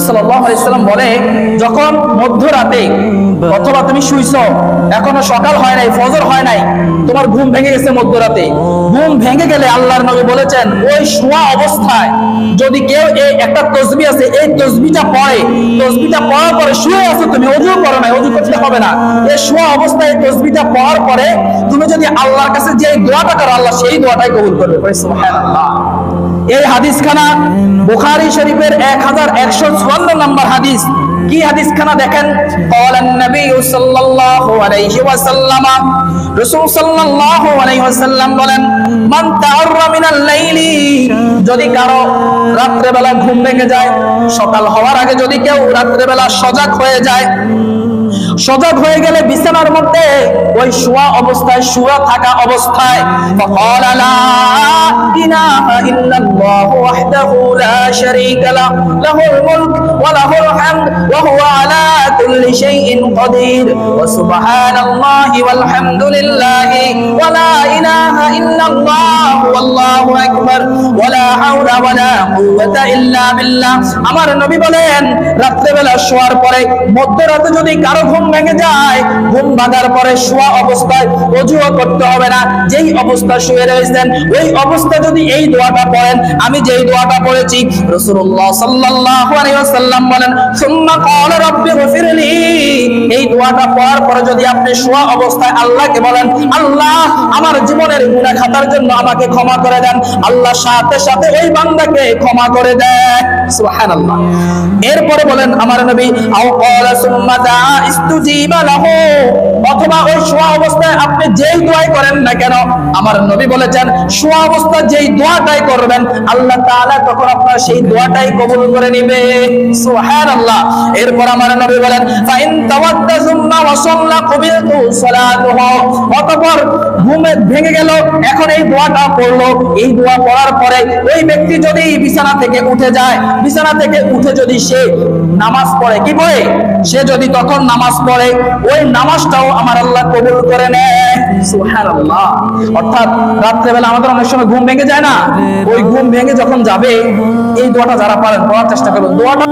সাল্লাল্লাহু আলাইহি ওয়াসাল্লাম বলে, যখন মধ্যরাতে অথবা তুমি শুইছো, এখনো সকাল হয় নাই, ফজর হয় নাই, তোমার ঘুম ভেঙে গেছে মধ্যরাতে, ঘুম ভেঙে গেলে আল্লাহর নবী বলেছেন ওই শোয়া অবস্থায় যদি কেউ এই একটা তাসবিহ আছে, এই তাসবিহটা পড়ে, তাসবিহটা পড়ার পরে শুয়ে আছো, তুমি ওযু করো না, ওযু করতে হবে না, এই শোয়া অবস্থায় এই তাসবিহটা পড়ার পরে তুমি যদি আল্লাহর কাছে যে দোয়াটা করো, আল্লাহ সেই দোয়াটাই কবুল করবে। সুবহানাল্লাহ। এই হাদিসখানা বুখারী শরীফের 1154 নম্বর হাদিস। কি হাদিসখানা দেখেন, ক্বালান নবী সাল্লাল্লাহু আলাইহি ওয়াসাল্লাম, রাসূল সাল্লাল্লাহু আলাইহি ওয়াসাল্লাম বলেন, মান তাআররা মিনাল লাইলি, যদি কারো রাত্রে বেলা ঘুম ভেঙে যায়, সকাল হওয়ার আগে যদি কেউ রাত্রে বেলা সজাগ হয়ে যায়, সজাগ হয়ে গেলে বিছানার মধ্যে ওই শোয়া অবস্থায়, শোয়া থাকা অবস্থায়, ফাকালা লা ইলাহা ইল্লাল্লাহু ওয়াহদাহু লা শারীকা লাহু, লাহুল মুলক ওয়া লাহুল হামদ ওয়া হুয়া আলা কুল্লি শাইইন কাদির, ওয়া সুবহানাল্লাহি ওয়াল হামদুলিল্লাহি ওয়া লা ইলাহা ইল্লাল্লাহু ওয়াল্লাহু আকবার ওয়া লা হাওলা ওয়া লা কুওয়াতা ইল্লা বিল্লাহ। আমার নবী বলেন, রাত্রে বেলা শোয়ার পরে, মধ্যরাতে যদি কারো ঘুম ভেঙে যায়, ঘুম ভাঙার পরে শোয়া অবস্থায় ওযুও করতে হবে না, যেই অবস্থা শুয়ে রয়েছেন ওই অবস্থা যদি এই দোয়াটা পড়েন, আমি যেই দোয়াটা পড়েছি, রাসূলুল্লাহ সাল্লাল্লাহু আলাইহি ওয়াসাল্লাম বলেন, সুম্মা ক্বালা রাব্বি গফিরলি, এই দোয়াটা পড়ার পরে যদি আপনি শোয়া অবস্থায় আল্লাহকে বলেন, আল্লাহ আমার জীবনের গুনাহ খাতার জন্য আমাকে ক্ষমা করে দেন, আল্লাহ সাথে সাথে ওই বান্দাকে ক্ষমা করে দেয়। সুবহানাল্লাহ। এরপরে বলেন আমার নবী, আও ক্বালা সুম্মা দাআ ইস্তুজিবা লাহু, অথবা ওই শোয়া অবস্থায় আপনি যেই দোয়াই করেন না কেন, আমার নবী বলেছেন শোয়া অবস্থায় যেই দোয়াটাই করবেন, আল্লাহ তাআলা তখন আপনার সেই দোয়াটাই কবুল করে নেবে। সুবহানাল্লাহ। এরপর আমার নবী বলেন, ফা ইন তাওয়াদ্দা সুম্মা ওয়া সাল্লা কবিলতু সালাতুহু, অতঃপর ঘুম ভেঙে গেল, এখন এই দোয়াটা পড়লো, এই দোয়া পড়ার পরে ওই ব্যক্তি যদি বিছানা থেকে উঠে যায়, বিছানা থেকে উঠে যদি সে নামাজ পড়ে, কি পড়ে, সে যদি তখন নামাজ পড়ে, ওই নামাজটাও আমার আল্লাহ কবুল করে নেয়। সুবহানাল্লাহ। অর্থাৎ রাত্রেবেলা আমাদের অনেক সময় ঘুম ভেঙে যায় না, ওই ঘুম ভেঙে যখন যাবে, এই দোয়াটা যারা পারেন পড়ার চেষ্টা করবেন। দোয়াটা